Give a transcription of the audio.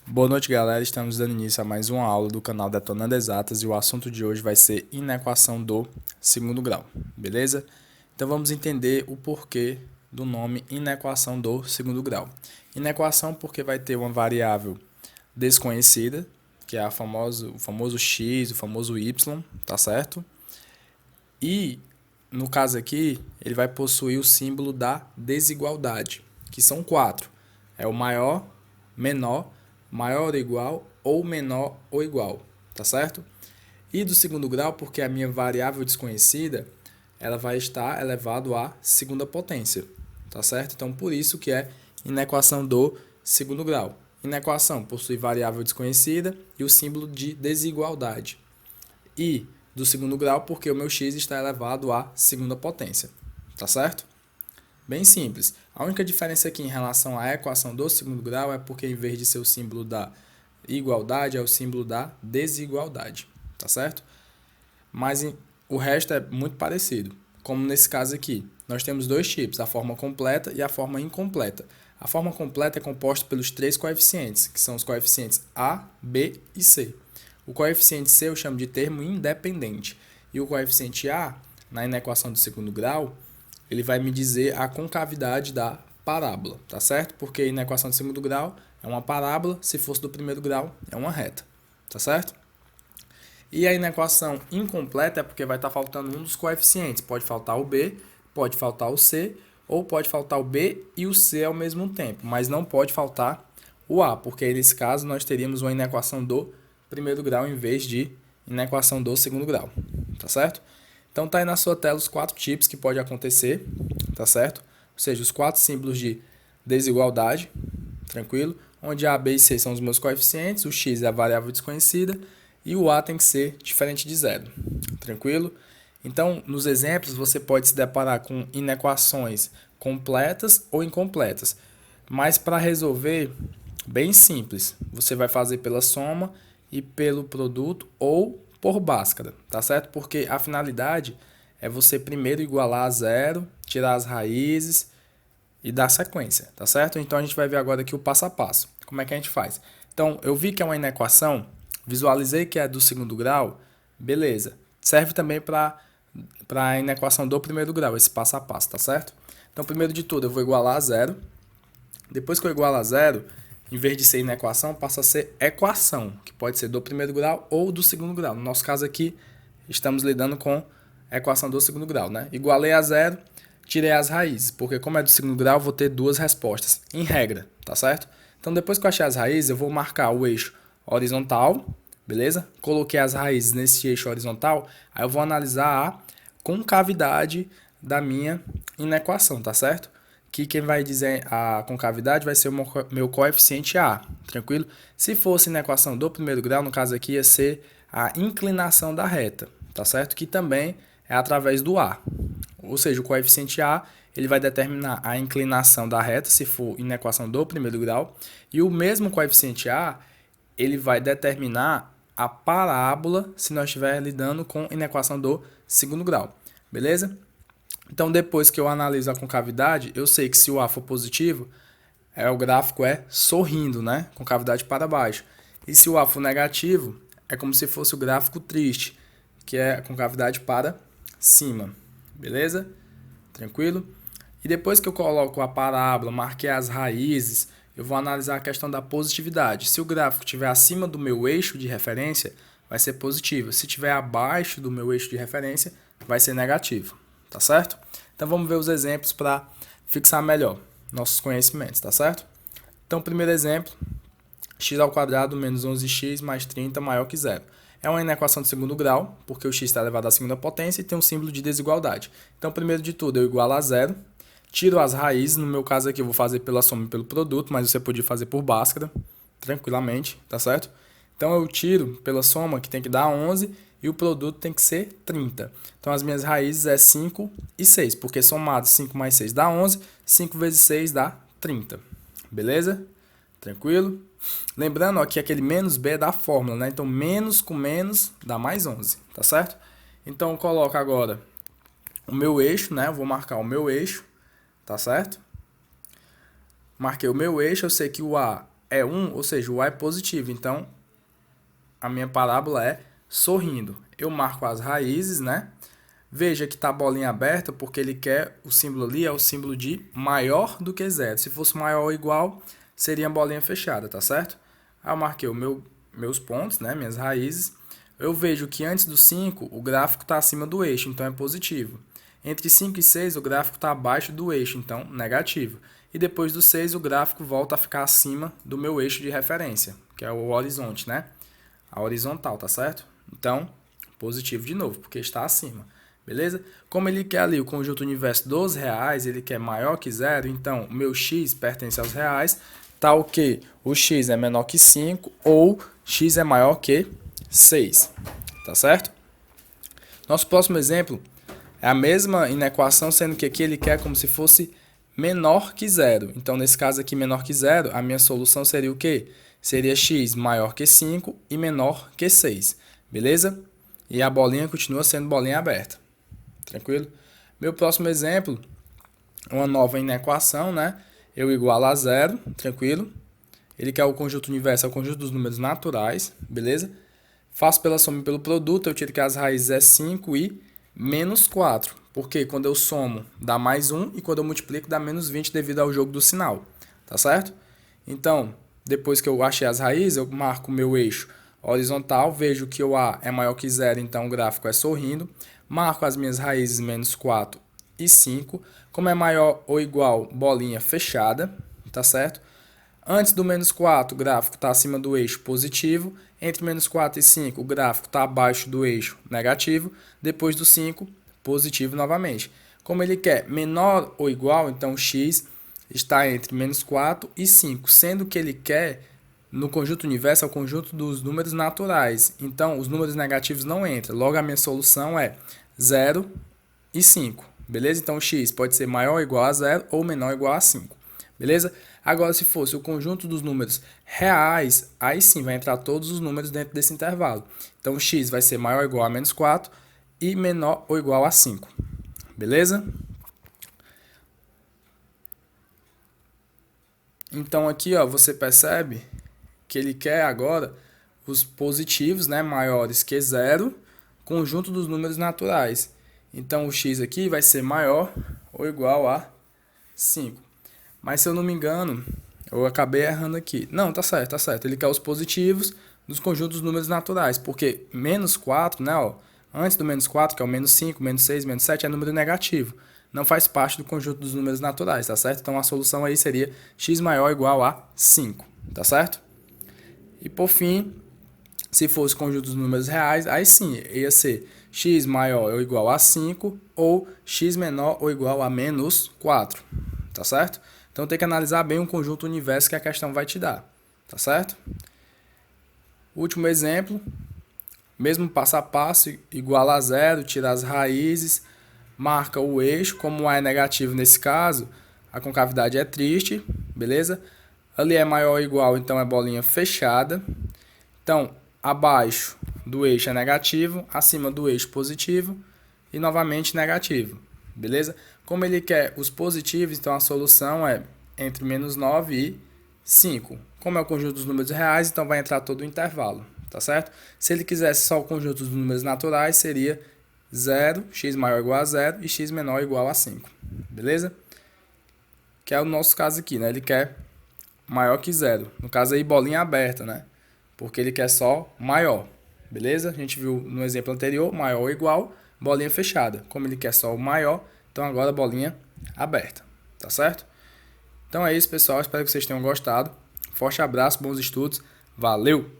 Boa noite, galera. Estamos dando início a mais uma aula do canal Detonando Exatas e o assunto de hoje vai ser inequação do segundo grau, beleza? Então vamos entender o porquê do nome inequação do segundo grau. Inequação porque vai ter uma variável desconhecida, que é o famoso x, o famoso y, tá certo? E no caso aqui, ele vai possuir o símbolo da desigualdade, que são quatro. É o maior, menor, maior ou igual ou menor ou igual, tá certo? E do segundo grau, porque a minha variável desconhecida, ela vai estar elevado à segunda potência, tá certo? Então, por isso que é inequação do segundo grau. Inequação possui variável desconhecida e o símbolo de desigualdade. E do segundo grau, porque o meu x está elevado à segunda potência, tá certo? Bem simples. A única diferença aqui em relação à equação do segundo grau é porque em vez de ser o símbolo da igualdade, é o símbolo da desigualdade, tá certo? Mas o resto é muito parecido. Como nesse caso aqui, nós temos dois tipos, a forma completa e a forma incompleta. A forma completa é composta pelos três coeficientes, que são os coeficientes A, B e C. O coeficiente C eu chamo de termo independente. E o coeficiente A, na inequação do segundo grau, ele vai me dizer a concavidade da parábola, tá certo? Porque na equação do segundo grau é uma parábola, se fosse do primeiro grau é uma reta, tá certo? E aí na equação incompleta é porque vai estar faltando um dos coeficientes, pode faltar o B, pode faltar o C, ou pode faltar o B e o C ao mesmo tempo, mas não pode faltar o A, porque nesse caso nós teríamos uma inequação do primeiro grau em vez de inequação do segundo grau, tá certo? Então tá aí na sua tela os quatro tipos que pode acontecer, tá certo? Ou seja, os quatro símbolos de desigualdade, tranquilo? Onde A, B e C são os meus coeficientes, o x é a variável desconhecida e o A tem que ser diferente de zero, tranquilo? Então, nos exemplos, você pode se deparar com inequações completas ou incompletas. Mas para resolver, bem simples, você vai fazer pela soma e pelo produto ou por Bhaskara, tá certo? Porque a finalidade é você primeiro igualar a zero, tirar as raízes e dar sequência, tá certo? Então a gente vai ver agora aqui o passo a passo. Como é que a gente faz? Então, eu vi que é uma inequação, visualizei que é do segundo grau, beleza. Serve também para a inequação do primeiro grau, esse passo a passo, tá certo? Então, primeiro de tudo, eu vou igualar a zero. Depois que eu igualo a zero, em vez de ser inequação, passa a ser equação, que pode ser do primeiro grau ou do segundo grau. No nosso caso aqui, estamos lidando com a equação do segundo grau, né? Igualei a zero, tirei as raízes, porque como é do segundo grau, vou ter duas respostas, em regra, tá certo? Então, depois que eu achei as raízes, eu vou marcar o eixo horizontal, beleza? Coloquei as raízes nesse eixo horizontal, aí eu vou analisar a concavidade da minha inequação, tá certo? Que quem vai dizer a concavidade vai ser o meu coeficiente A, tranquilo? Se fosse na equação do primeiro grau, no caso aqui ia ser a inclinação da reta, tá certo? Que também é através do A. Ou seja, o coeficiente A ele vai determinar a inclinação da reta, se for na equação do primeiro grau, e o mesmo coeficiente A ele vai determinar a parábola se nós estivermos lidando com inequação do segundo grau, beleza? Então, depois que eu analiso a concavidade, eu sei que se o A for positivo, o gráfico é sorrindo, né? Concavidade para baixo. E se o A for negativo, é como se fosse o gráfico triste, que é a concavidade para cima. Beleza? Tranquilo? E depois que eu coloco a parábola, marquei as raízes, eu vou analisar a questão da positividade. Se o gráfico estiver acima do meu eixo de referência, vai ser positivo. Se estiver abaixo do meu eixo de referência, vai ser negativo. Tá certo? Então vamos ver os exemplos para fixar melhor nossos conhecimentos, tá certo? Então, primeiro exemplo, x ao quadrado menos 11x mais 30 maior que zero. É uma inequação de segundo grau, porque o x está elevado à segunda potência e tem um símbolo de desigualdade. Então, primeiro de tudo, eu igualo a zero, tiro as raízes, no meu caso aqui eu vou fazer pela soma e pelo produto, mas você podia fazer por Bhaskara, tranquilamente, tá certo? Então, eu tiro pela soma, que tem que dar 11, e o produto tem que ser 30. Então, as minhas raízes é 5 e 6, porque somado 5 mais 6 dá 11, 5 vezes 6 dá 30. Beleza? Tranquilo? Lembrando ó, que aquele menos b é da fórmula, né? Então, menos com menos dá mais 11, tá certo? Então, eu coloco agora o meu eixo, né? Eu vou marcar o meu eixo, tá certo? Marquei o meu eixo, eu sei que o A é 1, ou seja, o A é positivo. Então, a minha parábola é sorrindo. Eu marco as raízes, né? Veja que está a bolinha aberta porque ele quer, o símbolo ali é o símbolo de maior do que zero. Se fosse maior ou igual, seria a bolinha fechada, tá certo? Aí eu marquei meus pontos, né, minhas raízes. Eu vejo que antes do 5, o gráfico está acima do eixo, então é positivo. Entre 5 e 6, o gráfico está abaixo do eixo, então negativo. E depois do 6, o gráfico volta a ficar acima do meu eixo de referência, que é o horizonte, né? A horizontal, tá certo? Então, positivo de novo, porque está acima. Beleza? Como ele quer ali o conjunto universo dos reais, ele quer maior que zero, então o meu x pertence aos reais, tal que o x é menor que 5 ou x é maior que 6. Tá certo? Nosso próximo exemplo é a mesma inequação, sendo que aqui ele quer como se fosse menor que zero. Então, nesse caso aqui, menor que zero, a minha solução seria o quê? Seria x maior que 5 e menor que 6. Beleza? E a bolinha continua sendo bolinha aberta. Tranquilo? Meu próximo exemplo é uma nova inequação, né? Eu igualo a zero, tranquilo? Ele quer o conjunto universo, é o conjunto dos números naturais, beleza? Faço pela soma e pelo produto, eu tiro que as raízes é 5 e menos 4. Porque quando eu somo, dá mais 1 e quando eu multiplico, dá menos 20 devido ao jogo do sinal. Tá certo? Então, depois que eu achei as raízes, eu marco o meu eixo horizontal, vejo que o A é maior que zero, então o gráfico é sorrindo. Marco as minhas raízes menos 4 e 5. Como é maior ou igual, bolinha fechada, tá certo? Antes do menos 4, o gráfico está acima do eixo positivo. Entre menos 4 e 5, o gráfico está abaixo do eixo negativo. Depois do 5, positivo novamente. Como ele quer menor ou igual, então x está entre menos 4 e 5, sendo que ele quer, no conjunto universo, é o conjunto dos números naturais. Então, os números negativos não entram. Logo, a minha solução é 0 e 5. Beleza? Então, x pode ser maior ou igual a 0 ou menor ou igual a 5. Beleza? Agora, se fosse o conjunto dos números reais, aí sim vai entrar todos os números dentro desse intervalo. Então, x vai ser maior ou igual a menos 4 e menor ou igual a 5. Beleza? Então, aqui ó, você percebe que ele quer agora os positivos, né, maiores que zero, conjunto dos números naturais. Então, o x aqui vai ser maior ou igual a 5. Mas se eu não me engano, eu acabei errando aqui. Não, tá certo, tá certo. Ele quer os positivos dos conjuntos dos números naturais, porque menos 4, né, ó, antes do menos 4, que é o menos 5, menos 6, menos 7, é número negativo. Não faz parte do conjunto dos números naturais, tá certo? Então, a solução aí seria x maior ou igual a 5, tá certo? E, por fim, se fosse o conjunto dos números reais, aí sim, ia ser x maior ou igual a 5 ou x menor ou igual a menos 4, tá certo? Então, tem que analisar bem o conjunto universo que a questão vai te dar, tá certo? Último exemplo, mesmo passo a passo, igual a zero, tira as raízes, marca o eixo, como o A é negativo nesse caso, a concavidade é triste, beleza? Ali é maior ou igual, então é bolinha fechada. Então, abaixo do eixo é negativo, acima do eixo positivo e novamente negativo, beleza? Como ele quer os positivos, então a solução é entre menos 9 e 5. Como é o conjunto dos números reais, então vai entrar todo o intervalo, tá certo? Se ele quisesse só o conjunto dos números naturais, seria 0, x maior ou igual a 0 e x menor ou igual a 5, beleza? Que é o nosso caso aqui, né? Ele quer maior que 0. No caso aí, bolinha aberta, né? Porque ele quer só maior, beleza? A gente viu no exemplo anterior, maior ou igual, bolinha fechada. Como ele quer só o maior, então agora bolinha aberta, tá certo? Então é isso, pessoal. Espero que vocês tenham gostado. Forte abraço, bons estudos. Valeu!